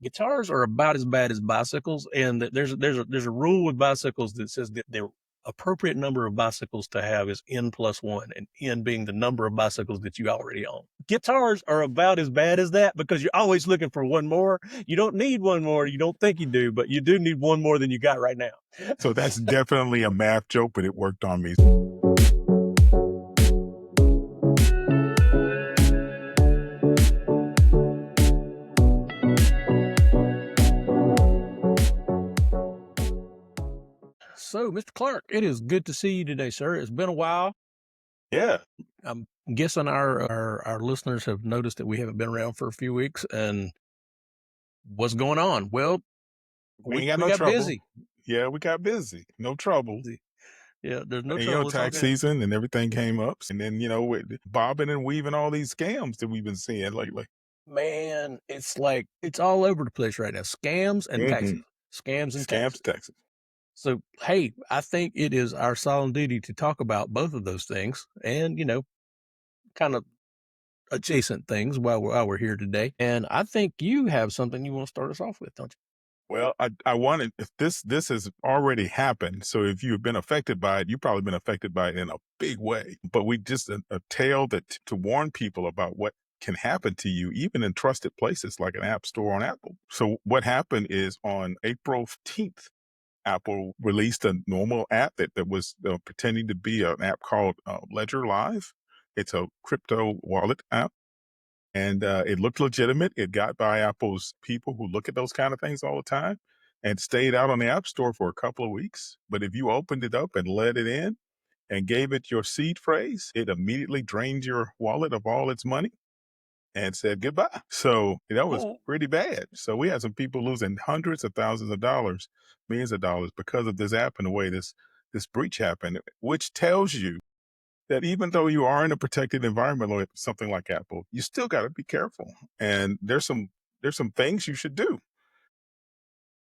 Guitars are about as bad as bicycles, and there's a rule with bicycles that says that the appropriate number of bicycles to have is n plus one, and n being the number of bicycles that you already own. Guitars are about as bad as that because you're always looking for one more. You don't need one more. You don't think you do, but you do need one more than you got right now. So that's definitely a math joke, but it worked on me. So, Mr. Clark, it is good to see you today, sir. It's been a while. Yeah. I'm guessing our listeners have noticed that we haven't been around for a few weeks. And what's going on? Well, We we ain't got we no got trouble. busy. Yeah, we got busy. No trouble. Yeah, there's no And, trouble. It's all tax good. season and everything came up. And then, with bobbing and weaving all these scams that we've been seeing lately. Man, it's like it's all over the place right now. Scams and taxes. Scams and taxes. Scams, taxes. So, hey, I think it is our solemn duty to talk about both of those things and, kind of adjacent things while we're here today. And I think you have something you want to start us off with, don't you? Well, I wanted, if this has already happened. So if you've been affected by it, you've probably been affected by it in a big way. But we just a tale that to warn people about what can happen to you, even in trusted places like an app store on Apple. So what happened is on April 15th, Apple released a normal app that was pretending to be an app called Ledger Live. It's a crypto wallet app. And it looked legitimate. It got by Apple's people who look at those kind of things all the time and stayed out on the App Store for a couple of weeks. But if you opened it up and let it in and gave it your seed phrase, it immediately drained your wallet of all its money and said goodbye. So that was pretty bad. So we had some people losing hundreds of thousands of dollars, millions of dollars because of this app and the way this breach happened, which tells you that even though you are in a protected environment like something like Apple, you still got to be careful. And there's some things you should do.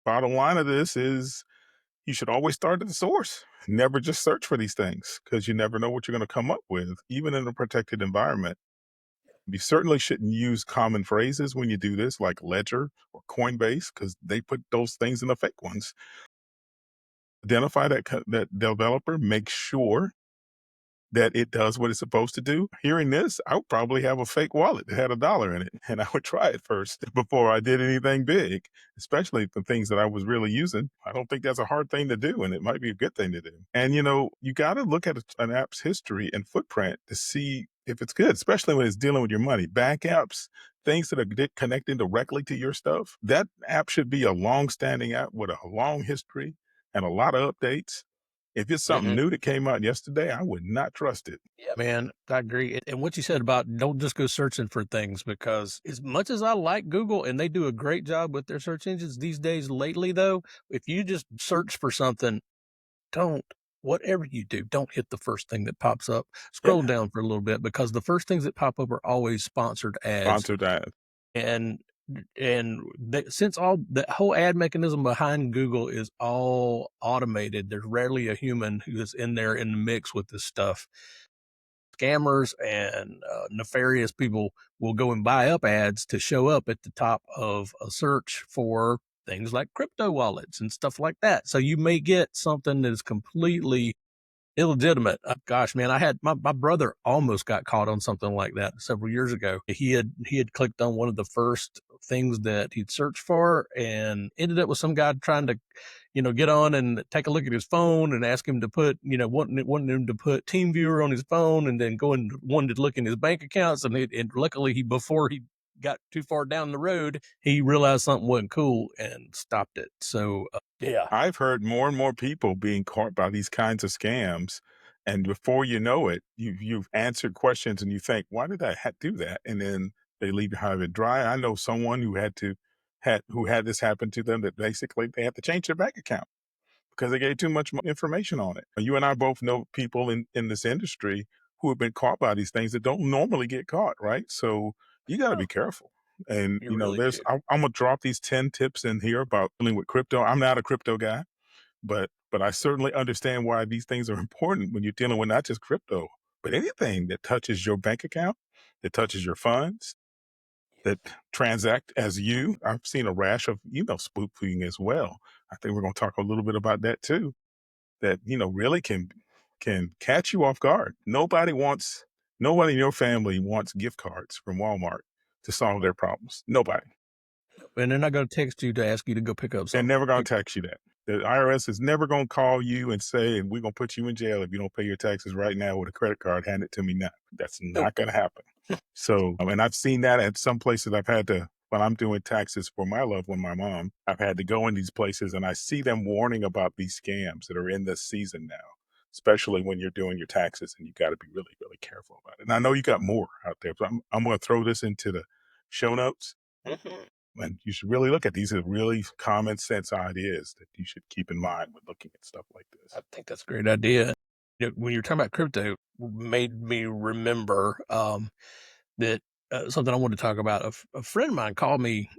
Bottom line of this is you should always start at the source. Never just search for these things because you never know what you're going to come up with, even in a protected environment. You certainly shouldn't use common phrases when you do this, like Ledger or Coinbase, because they put those things in the fake ones. Identify that developer. Make sure that it does what it's supposed to do. Hearing this, I would probably have a fake wallet that had $1 in it, and I would try it first before I did anything big, especially the things that I was really using. I don't think that's a hard thing to do, and it might be a good thing to do. And, you got to look at an app's history and footprint to see if it's good, especially when it's dealing with your money. Bank apps, things that are connecting directly to your stuff, that app should be a long-standing app with a long history and a lot of updates. If it's something new that came out yesterday, I would not trust it. Yeah, man, I agree. And what you said about don't just go searching for things, because as much as I like Google and they do a great job with their search engines these days lately, though, if you just search for something, whatever you do, don't hit the first thing that pops up. Scroll down for a little bit, because the first things that pop up are always sponsored ads. Sponsored ads. And since all the whole ad mechanism behind Google is all automated, there's rarely a human who is in there in the mix with this stuff. Scammers and nefarious people will go and buy up ads to show up at the top of a search for things like crypto wallets and stuff like that. So you may get something that is completely illegitimate. Gosh, man, I had my brother almost got caught on something like that several years ago. He had clicked on one of the first things that he'd searched for and ended up with some guy trying to, get on and take a look at his phone and ask him to put, wanting him to put TeamViewer on his phone, and then wanted to look in his bank accounts. And luckily before he got too far down the road, he realized something wasn't cool and stopped it. So, yeah. I've heard more and more people being caught by these kinds of scams. And before you know it, you've answered questions and you think, why did I do that? And then they leave you high and dry. I know someone who had this happen to them, that basically they had to change their bank account because they gave too much information on it. You and I both know people in this industry who have been caught by these things that don't normally get caught, right? So you got to be careful. And, You really do. I'm going to drop these 10 tips in here about dealing with crypto. I'm not a crypto guy, but I certainly understand why these things are important when you're dealing with not just crypto, but anything that touches your bank account, that touches your funds. that transact as you. I've seen a rash of email spoofing as well. I think we're going to talk a little bit about that too. That really can catch you off guard. Nobody in your family wants gift cards from Walmart to solve their problems. Nobody. And they're not going to text you to ask you to go pick up They're something. never going to text you that. The IRS is never going to call you and say, "And we're going to put you in jail if you don't pay your taxes right now with a credit card. Hand it to me now." That's Nope. not going to happen. So, and I've seen that at some places. I've had to, when I'm doing taxes for my loved one, my mom, I've had to go in these places and I see them warning about these scams that are in this season now, especially when you're doing your taxes, and you got to be really, really careful about it. And I know you got more out there, but I'm going to throw this into the show notes. Mhm. And you should really look at these are really common sense ideas that you should keep in mind when looking at stuff like this. I think that's a great idea. When you're talking about crypto, made me remember that something I wanted to talk about. A friend of mine called me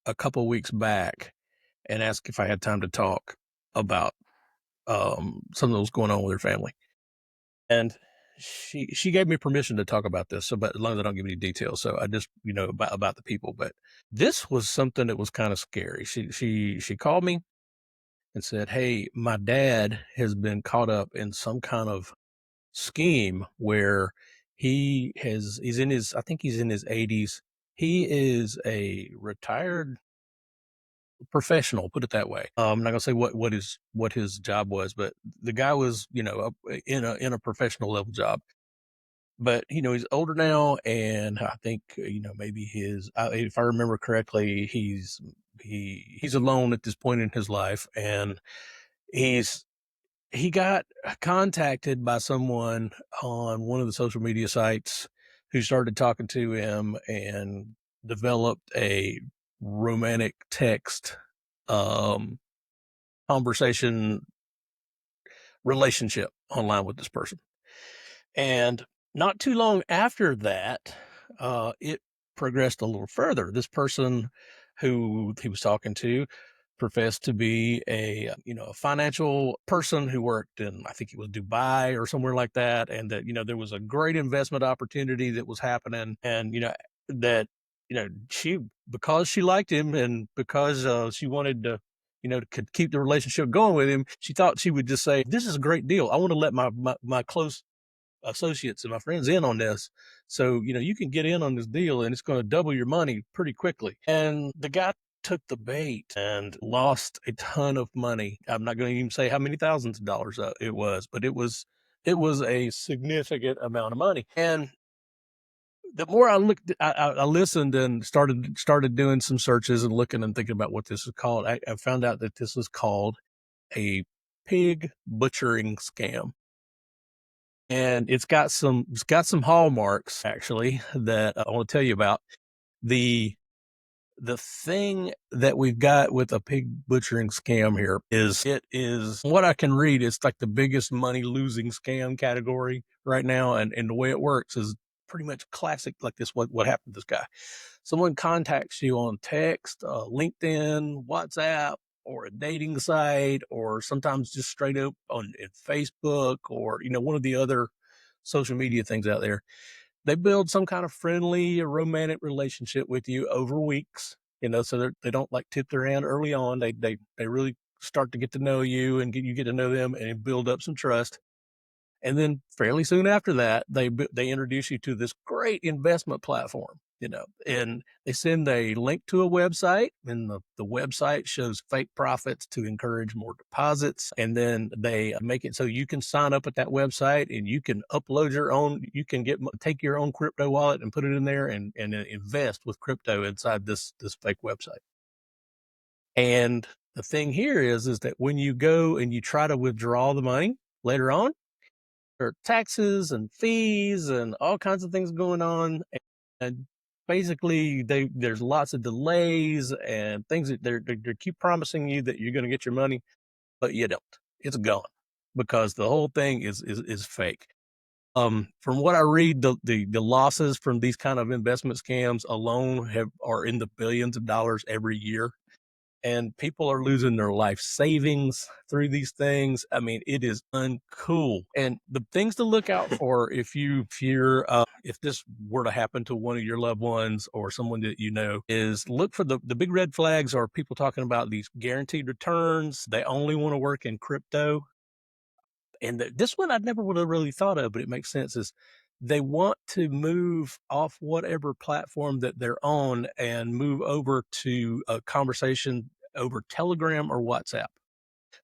a couple of weeks back and asked if I had time to talk about something that was going on with her family. And she gave me permission to talk about this, so but as long as I don't give any details. So I just about the people. But this was something that was kind of scary. She called me and said, "Hey, my dad has been caught up in some kind of scheme where he's in his I think he's in his 80s. He is a retired professional, put it that way. I'm not gonna say what his job was, but the guy was in a professional level job. But he's older now, and I think maybe if I remember correctly, he's alone at this point in his life, and he's he got contacted by someone on one of the social media sites who started talking to him and developed a romantic text um, conversation relationship online with this person. And not too long after that, it progressed a little further. This person who he was talking to professed to be a financial person who worked in, I think it was Dubai or somewhere like that, and that there was a great investment opportunity that was happening, and that she, because she liked him and because she wanted to could keep the relationship going with him, she thought she would just say, "This is a great deal. I want to let my close associates and my friends in on this. So, you can get in on this deal and it's going to double your money pretty quickly." And the guy took the bait and lost a ton of money. I'm not going to even say how many thousands of dollars it was, but it was a significant amount of money. And the more I looked, I listened and started doing some searches and looking and thinking about what this is called. I found out that this is called a pig butchering scam, and it's got some hallmarks actually that I want to tell you about. The the thing that we've got with a pig butchering scam here is it is what I can read. It's like the biggest money losing scam category right now, and the way it works is pretty much classic like this. What happened to this guy? Someone contacts you on text, LinkedIn, WhatsApp, or a dating site, or sometimes just straight up on in Facebook, or one of the other social media things out there. They build some kind of friendly romantic relationship with you over weeks, so they don't like tip their hand early on. They really start to get to know you and get to know them and build up some trust. And then fairly soon after that, they introduce you to this great investment platform, and they send a link to a website, and the website shows fake profits to encourage more deposits. And then they make it so you can sign up at that website and you can upload you can take your own crypto wallet and put it in there and invest with crypto inside this fake website. And the thing here is that when you go and you try to withdraw the money later on, there are taxes and fees and all kinds of things going on. And basically, there's lots of delays and things that they keep promising you that you're going to get your money, but you don't. It's gone because the whole thing is fake. From what I read, the losses from these kind of investment scams alone are in the billions of dollars every year. and people are losing their life savings through these things. I mean, it is uncool. And the things to look out for if this were to happen to one of your loved ones or someone that you know, is look for the big red flags. Are people talking about these guaranteed returns? They only want to work in crypto. And this one I never would have really thought of, but it makes sense. Is they want to move off whatever platform that they're on and move over to a conversation over Telegram or WhatsApp.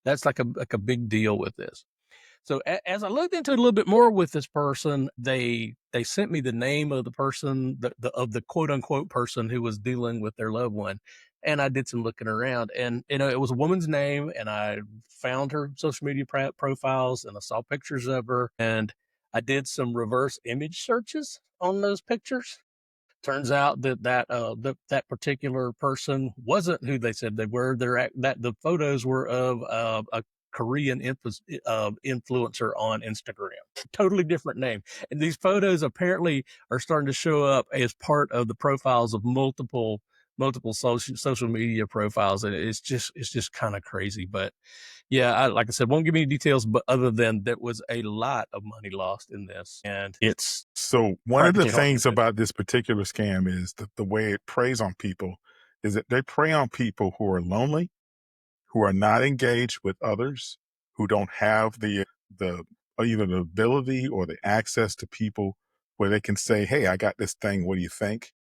That's like a big deal with this. So as I looked into it a little bit more with this person, they sent me the name of the person, of the quote unquote person who was dealing with their loved one, and I did some looking around, and it was a woman's name, and I found her social media profiles, and I saw pictures of her, and I did some reverse image searches on those pictures. Turns out that particular person wasn't who they said they were. That the photos were of a Korean influencer on Instagram. Totally different name. And these photos apparently are starting to show up as part of the profiles of multiple social media profiles, and it's just kind of crazy. But yeah, like I said, won't give me any details, but other than that was a lot of money lost in this, and it's So one of the practically hard to things do. about this particular scam is that the way it preys on people is that they prey on people who are lonely, who are not engaged with others, who don't have the either the ability or the access to people where they can say, "Hey, I got this thing. What do you think?"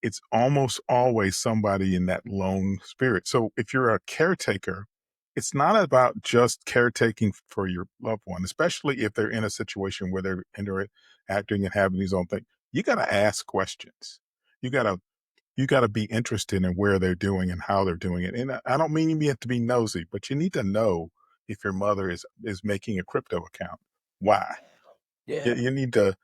It's almost always somebody in that lone spirit. So if you're a caretaker, it's not about just caretaking for your loved one, especially if they're in a situation where they're interacting and having these own things. You got to ask questions. You got to be interested in where they're doing and how they're doing it. And I don't mean you have to be nosy, but you need to know if your mother is making a crypto account. Why? Yeah. You need to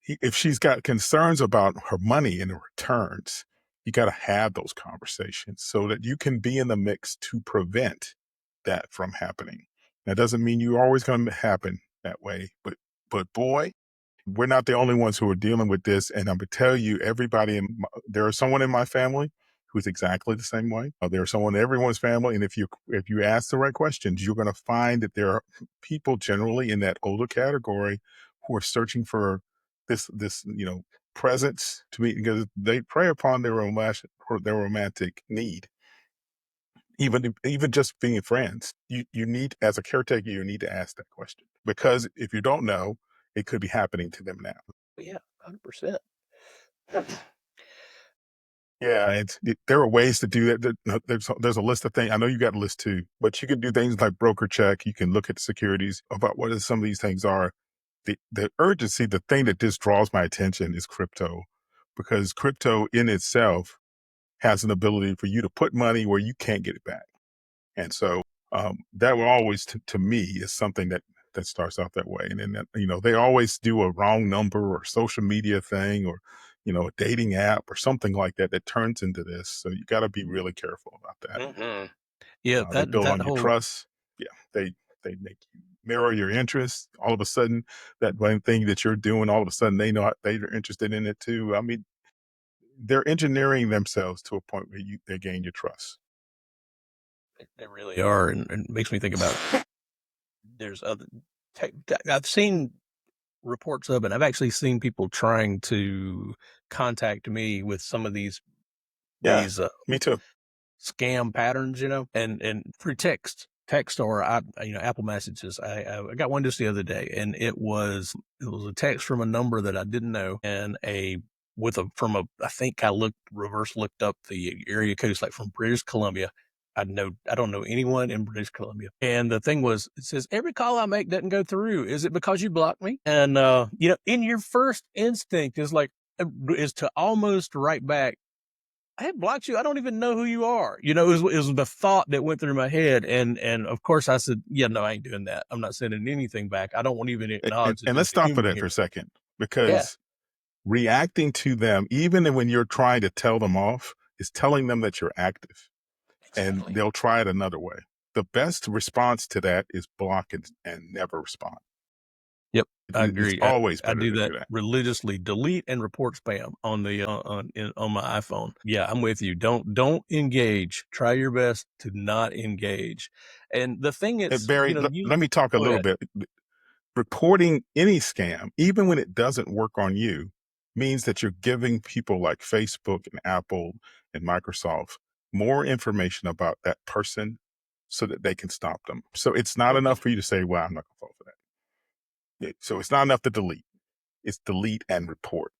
if she's got concerns about her money and the returns, you got to have those conversations so that you can be in the mix to prevent that from happening. That doesn't mean you're always going to happen that way, but boy, we're not the only ones who are dealing with this. And I'm gonna tell you, there is someone in my family who's exactly the same way. There's someone in everyone's family, and if you ask the right questions, you're going to find that there are people generally in that older category who are searching for this presence to meet because they prey upon their romantic need. Even just being friends, you need as a caretaker, you need to ask that question because if you don't know, it could be happening to them now. Yeah, 100%. Yeah, there are ways to do that. There's a list of things. I know you got a list too, but you can do things like broker check. You can look at the securities about what some of these things are. The urgency, the thing that just draws my attention is crypto, because crypto in itself has an ability for you to put money where you can't get it back. And so that will always, to me, is something that starts out that way. And then they always do a wrong number or social media thing or a dating app or something like that that turns into this. So you got to be really careful about that. Mhm. Yeah, They that build that on your whole trust. Yeah, they make you mirror your interests. All of a sudden, that one thing that you're doing, all of a sudden they're interested in it too. I mean, they're engineering themselves to a point where they gain your trust. they really are, and it makes me think about there's other I've seen reports of it. I've actually seen people trying to contact me with some of Yeah, these me too. scam patterns, and through text or Apple Messages. I got one just the other day, and it was a text from a number that I didn't know, and a with a from a I think I looked up the area code, it's like from British Columbia. I don't know anyone in British Columbia. And the thing was, it says every call I make doesn't go through. Is it because you blocked me? And in your first instinct is to almost write back, I had blocked you. I don't even know who you are. It was the thought that went through my head. And of course I said, yeah, no, I ain't doing that. I'm not sending anything back. I don't want to even And, acknowledge that and let's there's a stop for human that for here. a second, Yeah, because reacting to them, even when you're trying to tell them off, is telling them that you're active and exactly. they'll try it another way. The best response to that is block and never respond. Yep, I It's agree. always I better do to that do that. religiously. Delete and report spam on the on my iPhone. Yeah, I'm with you. Don't engage. Try your best to not engage. And the thing And is, Barry, you let me talk a go little ahead. bit. Reporting any scam, even when it doesn't work on you, means that you're giving people like Facebook and Apple and Microsoft more information about that person so that they can stop them. So it's not Mhm. enough for you to say, well, I'm not going to fall for that. So it's not enough to delete. It's delete and report.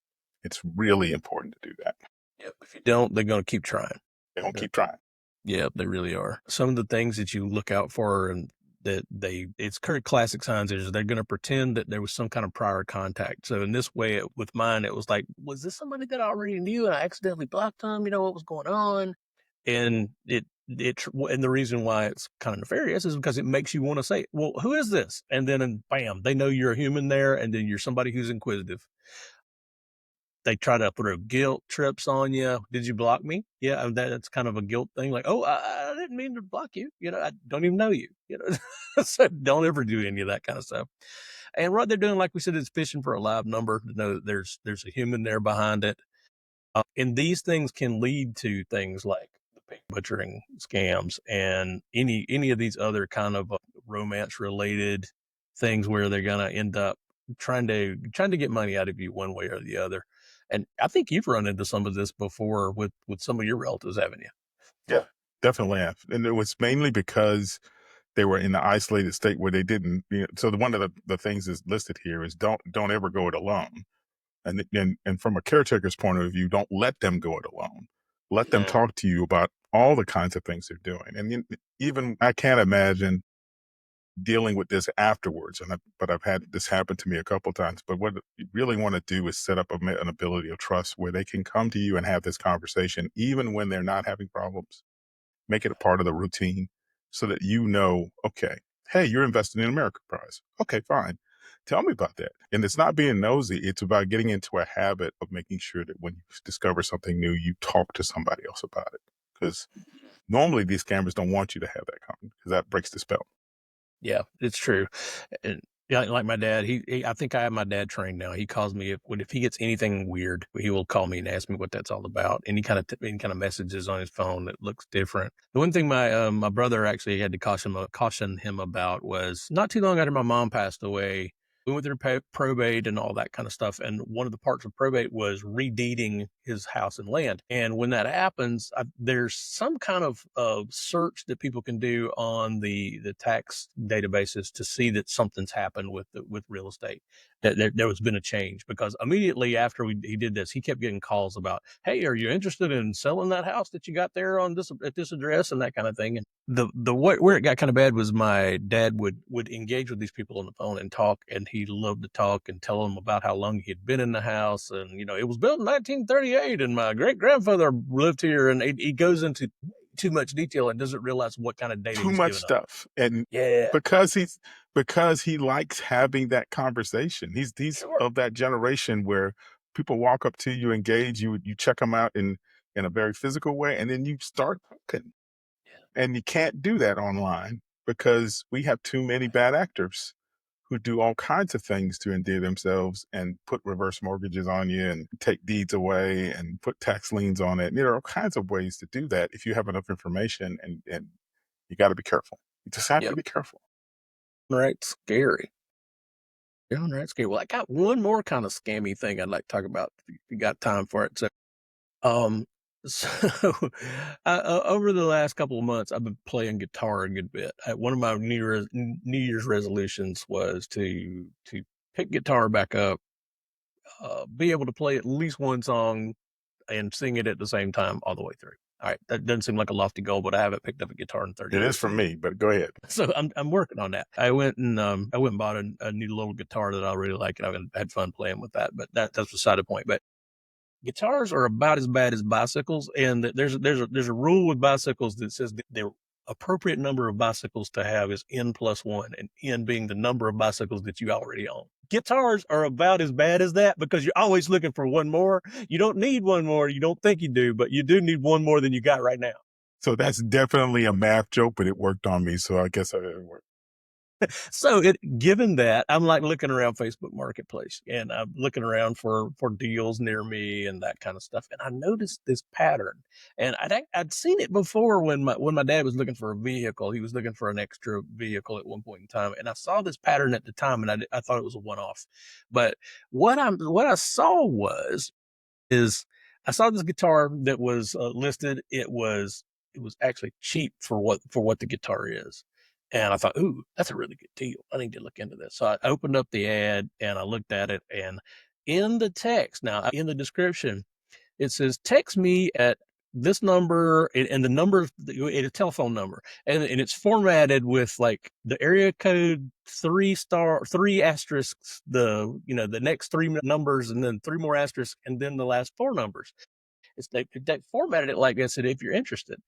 It's really important to do that. Yep. If you don't, they're going to keep trying. They don't Yep. keep trying. Yeah, they really are. Some of the things that you look out for and that it's current classic signs is they're going to pretend that there was some kind of prior contact. So in this way, with mine, it was like, was this somebody that I already knew and I accidentally blocked them? You know what was going on? And and the reason why it's kind of nefarious is because it makes you want to say, well, who is this? And then, and bam, they know you're a human there, and then you're somebody who's inquisitive. They try to throw guilt trips on you. Did you block me? Yeah, that's kind of a guilt thing. Like, oh, I didn't mean to block you. I don't even know you. So don't ever do any of that kind of stuff. And what they're doing, like we said, is fishing for a live number to know that there's a human there behind it. And these things can lead to things like the pig butchering scams and any of these other kind of romance related things where they're gonna end up trying to get money out of you one way or the other. And I think you've run into some of this before with some of your relatives, haven't you? Yeah, definitely have. And it was mainly because they were in an isolated state where they didn't. So one of the things is listed here is don't ever go it alone. And from a caretaker's point of view, don't let them go it alone. Let them Mm. talk to you about all the kinds of things they're doing. And even I can't imagine dealing with this afterwards. But I've had this happen to me a couple times. But what you really want to do is set up an ability of trust where they can come to you and have this conversation, even when they're not having problems. Make it a part of the routine so that okay, hey, you're investing in America Prize. Okay, fine. Tell me about that. And it's not being nosy. It's about getting into a habit of making sure that when you discover something new, you talk to somebody else about it. Because normally these scammers don't want you to have that conversation because that breaks the spell. Yeah, it's true. And yeah, like my dad, I think I have my dad trained now. He calls me if he gets anything weird, he will call me and ask me what that's all about. Any kind of messages on his phone that looks different. The one thing my brother actually had to caution him about was not too long after my mom passed away. We went through probate and all that kind of stuff. And one of the parts of probate was redeeding his house and land. And when that happens, there's some kind of search that people can do on the tax databases to see that something's happened with real estate. That there has been a change because immediately after he did this, he kept getting calls about, hey, are you interested in selling that house that you got there on this at this address and that kind of thing. And where it got kind of bad was my dad would engage with these people on the phone and talk, and he loved to talk and tell them about how long he had been in the house, and it was built in 1938, and my great grandfather lived here, and he goes into too much detail and doesn't realize what kind of data Too he's much giving up. stuff. And Yeah, because he likes having that conversation. He's sure. of that generation where people walk up to you, engage you check them out in a very physical way, and then you start talking. And you can't do that online because we have too many bad actors who do all kinds of things to endear themselves and put reverse mortgages on you and take deeds away and put tax liens on it. There are all kinds of ways to do that if you have enough information, and you got to be careful. You just have to Yep. be careful. Right. Scary. Yeah, right. Scary. Well, I got one more kind of scammy thing I'd like to talk about if you got time for it. Um, so over the last couple of months, I've been playing guitar a good bit. One of my New Year's resolutions was to pick guitar back up, be able to play at least one song and sing it at the same time all the way through. All right, that doesn't seem like a lofty goal, but I haven't picked up a guitar in 30 It is years. for me, but go ahead. So I'm working on that. I went and bought a new little guitar that I really like, and I've had fun playing with that. But that's beside the point. But guitars are about as bad as bicycles, and there's a rule with bicycles that says that the appropriate number of bicycles to have is n plus one, and n being the number of bicycles that you already own. Guitars are about as bad as that because you're always looking for one more. You don't need one more. You don't think you do, but you do need one more than you got right now. So that's definitely a math joke, but it worked on me. So I guess it worked. So given that, I'm like looking around Facebook Marketplace and I'm looking around for deals near me and that kind of stuff. And I noticed this pattern, and I'd seen it before when my dad was looking for a vehicle. He was looking for an extra vehicle at one point in time, and I saw this pattern at the time, and I thought it was a one off. But what I saw is I saw this guitar that was listed. It was actually cheap for what the guitar is. And I thought, ooh, that's a really good deal. I need to look into this. So I opened up the ad and I looked at it. And in the text, now in the description, it says, text me at this number, and the number, a telephone number. And it's formatted with like the area code, three asterisks, the next three numbers, and then three more asterisks, and then the last four numbers. They formatted it like this. And if you're interested,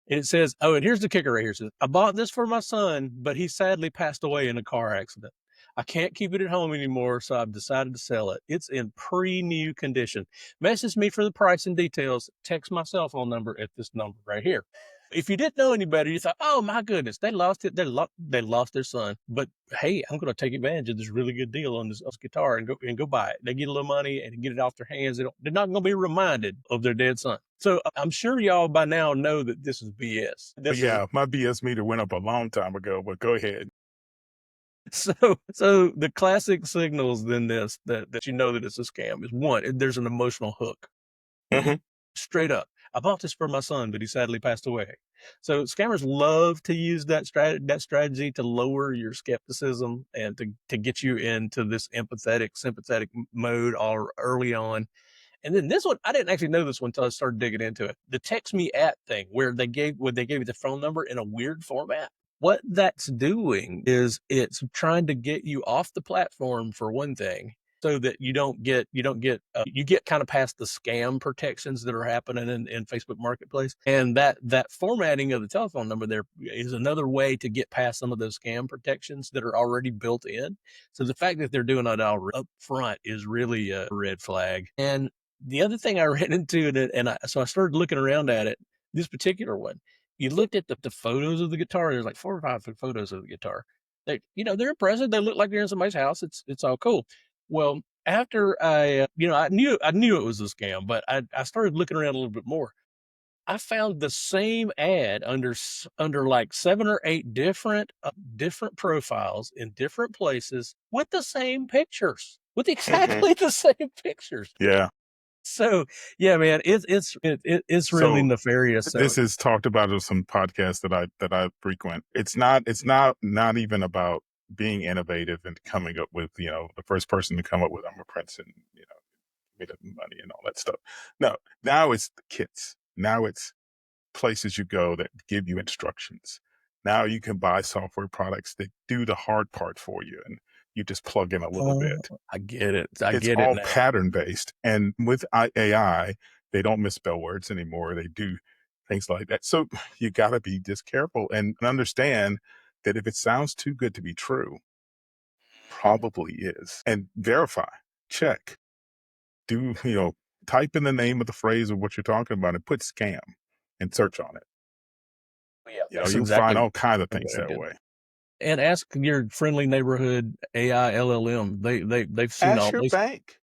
and it says, oh, and here's the kicker right here. It says, I bought this for my son, but he sadly passed away in a car accident. I can't keep it at home anymore, so I've decided to sell it. It's in pre-new condition. Message me for the price and details. Text my cell phone number at this number right here. If you didn't know any better, you thought, oh my goodness, they lost it. They lost their son. But hey, I'm going to take advantage of this really good deal on this guitar and go buy it. They get a little money and get it off their hands. They're not going to be reminded of their dead son. So I'm sure y'all by now know that this is BS. But This is yeah, my BS meter went up a long time ago, but go ahead. so the classic signals then that you know that it's a scam is one, there's an emotional hook. Mhm. Straight up. I bought this for my son, but he sadly passed away. So scammers love to use that strategy to lower your skepticism and to get you into this sympathetic mode all early on. And then this one, I didn't actually know this one until I started digging into it. The text me at thing, where they gave you the phone number in a weird format. What that's doing is it's trying to get you off the platform for one thing, so that you get kind of past the scam protections that are happening in Facebook Marketplace, and that formatting of the telephone number there is another way to get past some of those scam protections that are already built in. So the fact that they're doing it all up front is really a red flag. And the other thing I ran into, so I started looking around at it. This particular one, you looked at the photos of the guitar. There's like 4 or 5 photos of the guitar. They're impressive. They look like they're in somebody's house. It's all cool. Well, after I knew it was a scam, but I started looking around a little bit more. I found the same ad under like 7 or 8 different profiles in different places with the same pictures, with Mhm. exactly the same pictures. Yeah. So yeah, man, it's really So nefarious. So this is talked about in some podcasts that I frequent. It's not even about being innovative and coming up with, the first person to come up with I'm a prince and, made up money and all that stuff. No, now it's the kits. Now it's places you go that give you instructions. Now you can buy software products that do the hard part for you and you just plug in a little bit. I get it. I It's get it all now. pattern based. And with AI, they don't misspell words anymore. They do things like that. So you got to be just careful and understand that if it sounds too good to be true, probably is. And verify, check, do, type in the name of the phrase of what you're talking about and put scam and search on it. Yeah, that's You'll find exactly all kinds of things what I that did. way. And ask your friendly neighborhood AI LLM. They've seen Ask all your these. bank.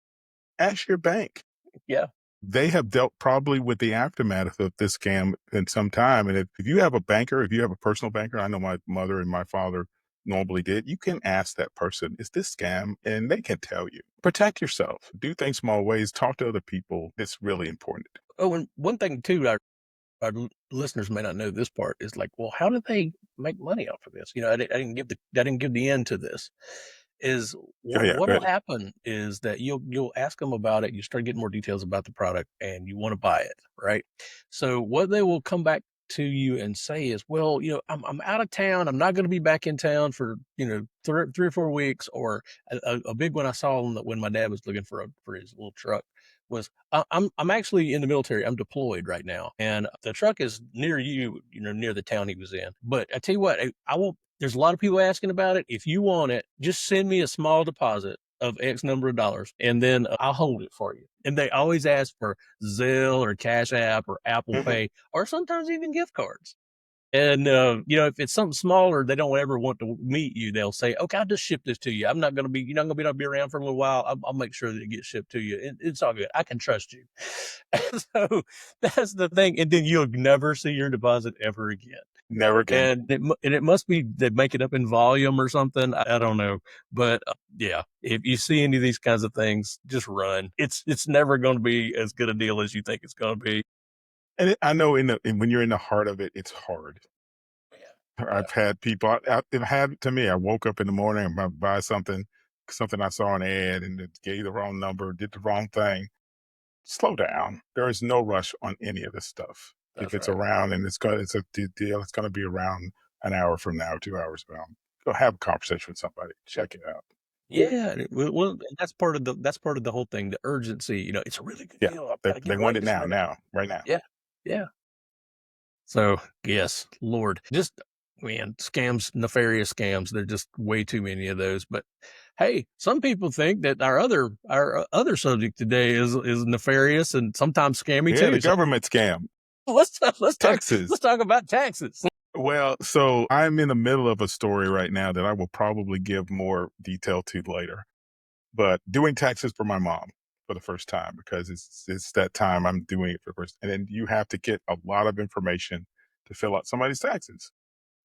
Ask your bank. Yeah. They have dealt probably with the aftermath of this scam in some time. And if you have a banker, if you have a personal banker, I know my mother and my father normally did, you can ask that person, is this scam? And they can tell you. Protect yourself. Do things small ways. Talk to other people. It's really important. Oh, and one thing too, our listeners may not know this part is like, well, how do they make money off of this? I didn't give the end to this. Is Yeah, yeah, what'll good. happen is that you'll ask them about it, you start getting more details about the product, and you want to buy it, right? So what they will come back to you and say is, well, I'm out of town. I'm not going to be back in town for 3 or 4 weeks. Or a big one I saw when my dad was looking for his little truck was, I'm actually in the military. I'm deployed right now, and the truck is near you, near the town he was in. But I tell you what, I won't. There's a lot of people asking about it. If you want it, just send me a small deposit of X number of dollars, and then I'll hold it for you. And they always ask for Zelle or Cash App or Apple Mhm. Pay, or sometimes even gift cards. And if it's something smaller, they don't ever want to meet you. They'll say, "Okay, I'll just ship this to you. I'm not going to be, you're not going to be around for a little while. I'll make sure that it gets shipped to you. It's all good. I can trust you." And so that's the thing. And then you'll never see your deposit ever again. Never again. And it must be they make it up in volume or something. I don't know, but yeah, if you see any of these kinds of things, just run. It's never going to be as good a deal as you think it's going to be. And I know when you're in the heart of it, it's hard. Yeah, I've had people. It happened to me. I woke up in the morning and buy something I saw an ad and it gave the wrong number, did the wrong thing. Slow down. There is no rush on any of this stuff. If that's it's right. around and it's a deal, it's going to be around an hour from now, 2 hours from now. Go have a conversation with somebody. Check it out. Yeah, that's part of the whole thing, the urgency. It's a really good Yeah, deal. I've they got to get they it want right it this now, minute. right now. Yeah, yeah. So yes, Lord, just man, scams, nefarious scams. There're just way too many of those. But hey, some people think that our other subject today is nefarious and sometimes scammy Yeah, the too. So government scam, let's talk taxes. let's talk about taxes. Well, so I'm in the middle of a story right now that I will probably give more detail to later. But doing taxes for my mom for the first time because it's that time I'm doing it for the first, and then you have to get a lot of information to fill out somebody's taxes.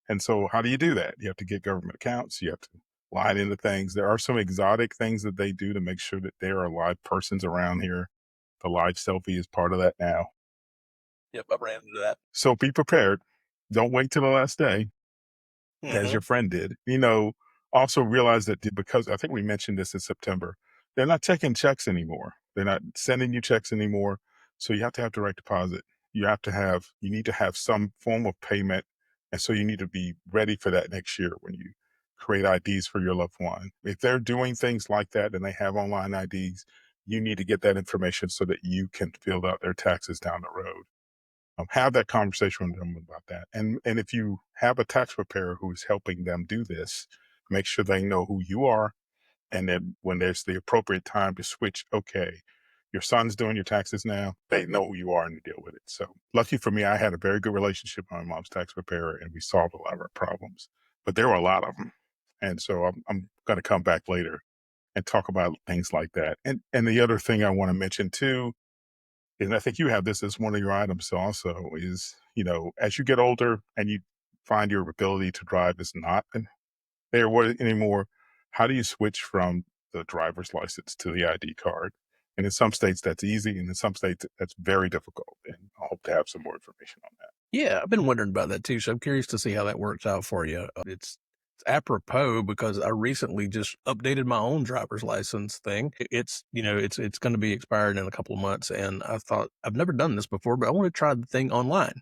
And so how do you do that? You have to get government accounts, you have to line into things. There are some exotic things that they do to make sure that there are live persons around here. The live selfie is part of that now. Yep, I ran into that. So be prepared. Don't wait till the last day, as Hmm. your friend did. Also realize that because I think we mentioned this in September, they're not checking checks anymore. They're not sending you checks anymore. So you have to have direct deposit. You need to have some form of payment. And so you need to be ready for that next year when you create IDs for your loved one. If they're doing things like that and they have online IDs, you need to get that information so that you can fill out their taxes down the road. Have that conversation with them about that. And if you have a tax preparer who's helping them do this, make sure they know who you are. And then when there's the appropriate time to switch, okay, your son's doing your taxes now, they know who you are and you deal with it. So lucky for me, I had a very good relationship with my mom's tax preparer and we solved a lot of our problems. But there were a lot of them. And so I'm going to come back later and talk about things like that. And the other thing I want to mention too, and I think you have this as one of your items also is, as you get older and you find your ability to drive is not there anymore, how do you switch from the driver's license to the ID card? And in some states that's easy, and in some states that's very difficult. And I hope to have some more information on that. Yeah, I've been wondering about that too. So I'm curious to see how that works out for you. It's apropos because I recently just updated my own driver's license thing. It's going to be expired in a couple of months, and I thought I've never done this before, but I want to try the thing online.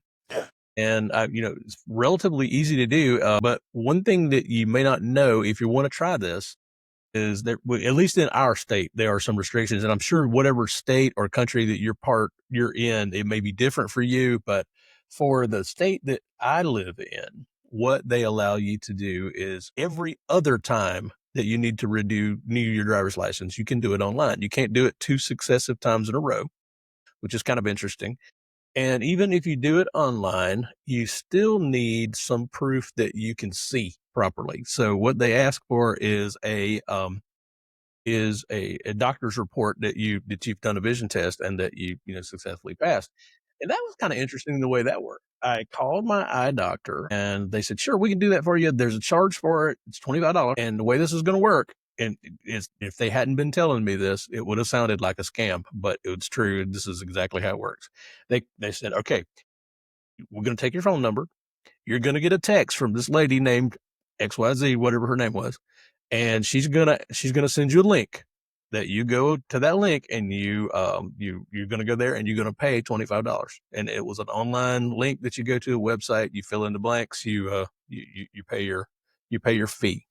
And it's relatively easy to do. But one thing that you may not know if you want to try this is that at least in our state there are some restrictions, and I'm sure whatever state or country that you're in, it may be different for you. But for the state that I live in, what they allow you to do is every other time that you need to renew your driver's license, you can do it online. You can't do it two successive times in a row, which is kind of interesting. And even if you do it online, you still need some proof that you can see properly. So what they ask for is a doctor's report that you've done a vision test and that you successfully passed. And that was kind of interesting the way that worked. I called my eye doctor and they said, sure, we can do that for you. There's a charge for it. It's $25. And the way this is going to work, and is if they hadn't been telling me this, it would have sounded like a scam, but it's true. This is exactly how it works. They said, okay, we're going to take your phone number. You're going to get a text from this lady named XYZ, whatever her name was, and she's gonna send you a link that you go to that link and you're gonna go there and you're gonna pay $25. And it was an online link that you go to a website, you fill in the blanks, you pay your fee.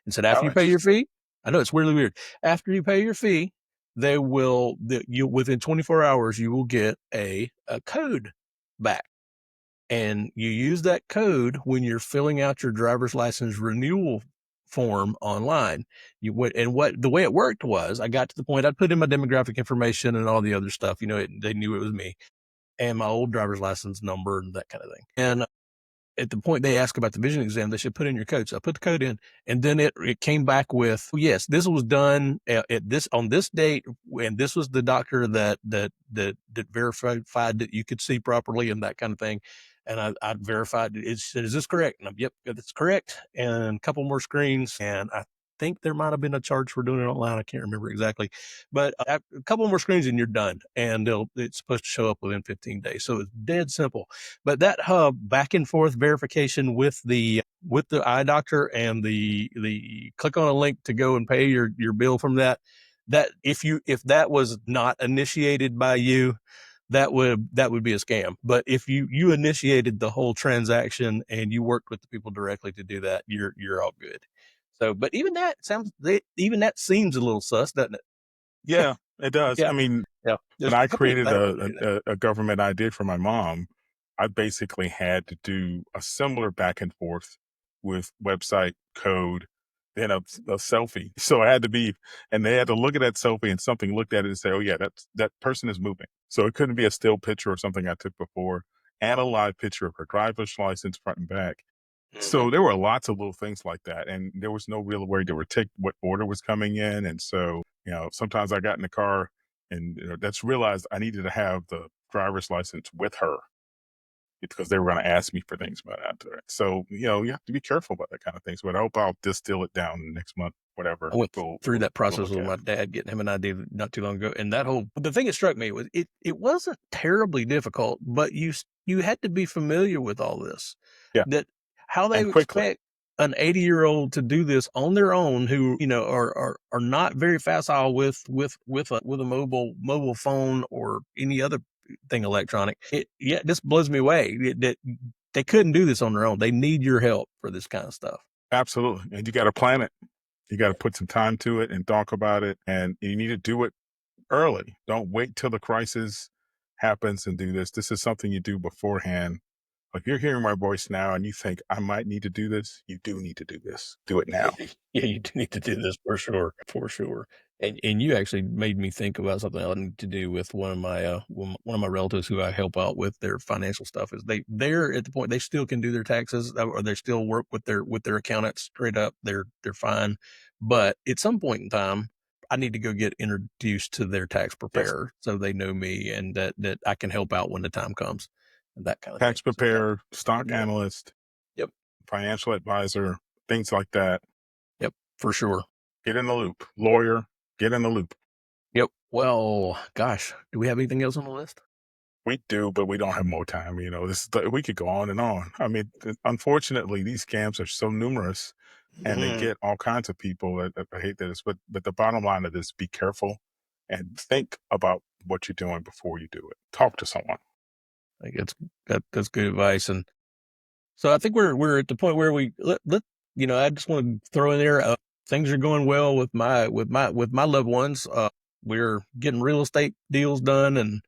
And said after How you pay your interesting. fee, I know it's really weird. After you pay your fee, you within 24 hours you will get a code back, and you use that code when you're filling out your driver's license renewal form online. You went and what the way it worked was I got to the point I'd put in my demographic information and all the other stuff. They knew it was me and my old driver's license number and that kind of thing. And at the point they ask about the vision exam, they should put in your code. So I put the code in, and then it came back with, "Oh, yes, this was done at this on this date, and this was the doctor that verified that you could see properly and that kind of thing." And I verified it. It said, "Is this correct?" And I'm, "Yep, that's correct." And a couple more screens, and I think there might have been a charge for doing it online. I can't remember exactly, but a couple more screens and you're done. And it's supposed to show up within 15 days. So it's dead simple. But that hub back and forth verification with the eye doctor and the click on a link to go and pay your bill from that if that was not initiated by you, that would be a scam. But if you initiated the whole transaction and you worked with the people directly to do that, you're all good. So, but even that seems a little sus, doesn't it? Yeah, it does. Yeah, I mean, yeah. when There's I companies created out there that do that. a government ID for my mom, I basically had to do a similar back and forth with website code, then a selfie. So I had to be, and they had to look at that selfie and something looked at it and say, oh yeah, that person is moving. So it couldn't be a still picture or something I took before, and a live picture of her driver's license front and back. Hmm. So there were lots of little things like that, and there was no real way to take what order was coming in. And so, sometimes I got in the car and that's realized I needed to have the driver's license with her because they were going to ask me for things about that. So, you have to be careful about that kind of thing. So I hope I'll distill it down next month, whatever. I went We'll, through we'll, that we'll process look with at. my dad, getting him an idea not too long ago. And that whole the thing that struck me was it wasn't terribly difficult, but you had to be familiar with all this. Yeah. That how they And quickly. expect an 80-year-old to do this on their own, who are not very facile with a mobile phone or any other thing electronic. This blows me away that they couldn't do this on their own. They need your help for this kind of stuff. Absolutely. And you got to plan it. You got to put some time to it and talk about it. And you need to do it early. Don't wait till the crisis happens and do this. This is something you do beforehand. If you're hearing my voice now and you think I might need to do this, you do need to do this. Do it now. Yeah, you do need to do this for sure, for sure. And you actually made me think about something I need to do with one of my relatives who I help out with their financial stuff. Is they're at the point they still can do their taxes, or they still work with their accountants straight up. They're fine, but at some point in time, I need to go get introduced to their tax Yes. preparer so they know me and that I can help out when the time comes, and that kind of thing. Tax So yeah, preparer, stock yep, analyst, yep, financial advisor, things like that. yep, for sure. Get in the loop. Lawyer, get in the loop. Yep. Well, gosh, do we have anything else on the list? We do, but we don't have more time. We could go on and on. I mean, unfortunately, these scams are so numerous, and they Mhm. get all kinds of people. I hate that, but the bottom line of this: be careful and think about what you're doing before you do it. Talk to someone. I think that's good advice. And so I think we're at the point where I just want to throw in there, things are going well with my loved ones. We're getting real estate deals done and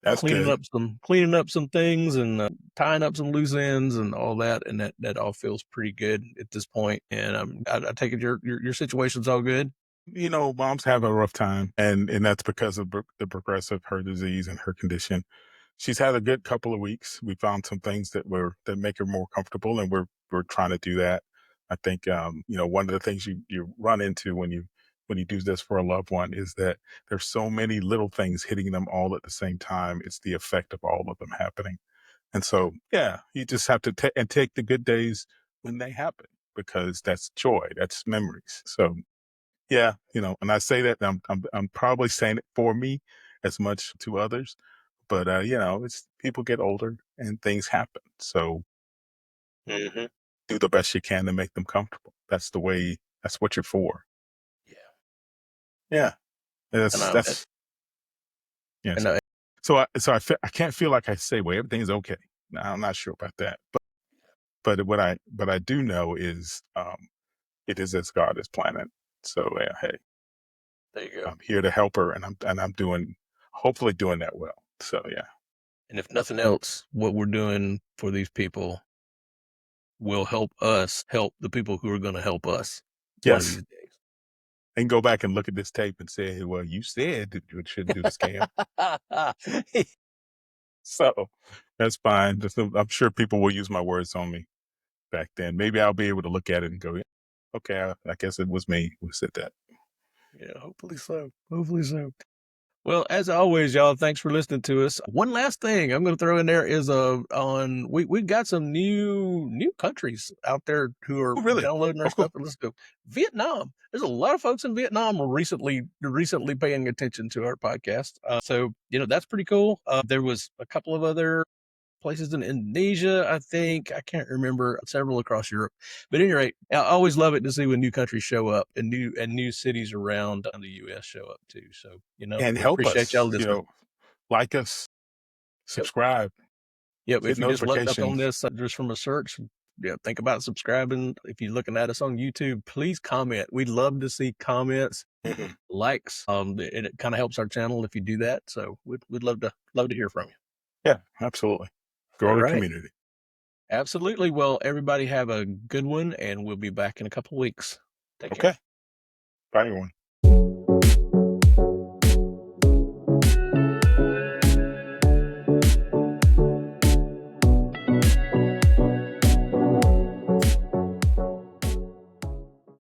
That's good. cleaning up some things and tying up some loose ends and all that. And that all feels pretty good at this point. And I take it your situation's all good. Mom's having a rough time, and that's because of the progress of her disease and her condition. She's had a good couple of weeks. We found some things that make her more comfortable, and we're trying to do that. I think one of the things you run into when you do this for a loved one is that there's so many little things hitting them all at the same time. It's the effect of all of them happening, and so yeah, you just have to take the good days when they happen because that's joy, that's memories. So yeah, and I say that I'm probably saying it for me as much to others, but it's people get older and things happen. So Hmm. do the best you can to make them comfortable. That's what you're for. Yeah. Yeah. And That's I yes. know. I can't feel like I say, well, everything's okay. No, I'm not sure about that. But what I do know is it is as God is planning. So yeah, hey, There you go. I'm here to help her, and I'm doing hopefully doing that well. So yeah. And if nothing else, what we're doing for these people will help us help the people who are going to help us one of Yes. these days. And go back and look at this tape and say, "Hey, well, you said that you shouldn't do the scam." So, that's fine. I'm sure people will use my words on me. back then. Maybe I'll be able to look at it and go, "Yeah, okay, I guess it was me who said that." Yeah, hopefully so. Hopefully so. Well, as always, y'all, thanks for listening to us. One last thing I'm going to throw in there is on we've got some new countries out there who are Oh, really? downloading our Oh, cool. stuff. And let's go Vietnam. There's a lot of folks in Vietnam were recently paying attention to our podcast. So that's pretty cool. There was a couple of other places in Indonesia, I think. I can't remember, several across Europe. But at any rate, I always love it to see when new countries show up and new cities around the US show up too. So, And we help appreciate y'all us, listening. like us, Yep. subscribe, Yep. hit If you just looked up on notifications. this just from a search, yeah, think about subscribing. If you're looking at us on YouTube, please comment. We'd love to see comments, Mhm. likes. It kind of helps our channel if you do that. So we'd love to hear from you. Yeah, absolutely. All Grow the right. community. Absolutely. Well, everybody have a good one, and we'll be back in a couple weeks. Take care. Okay. Bye, everyone.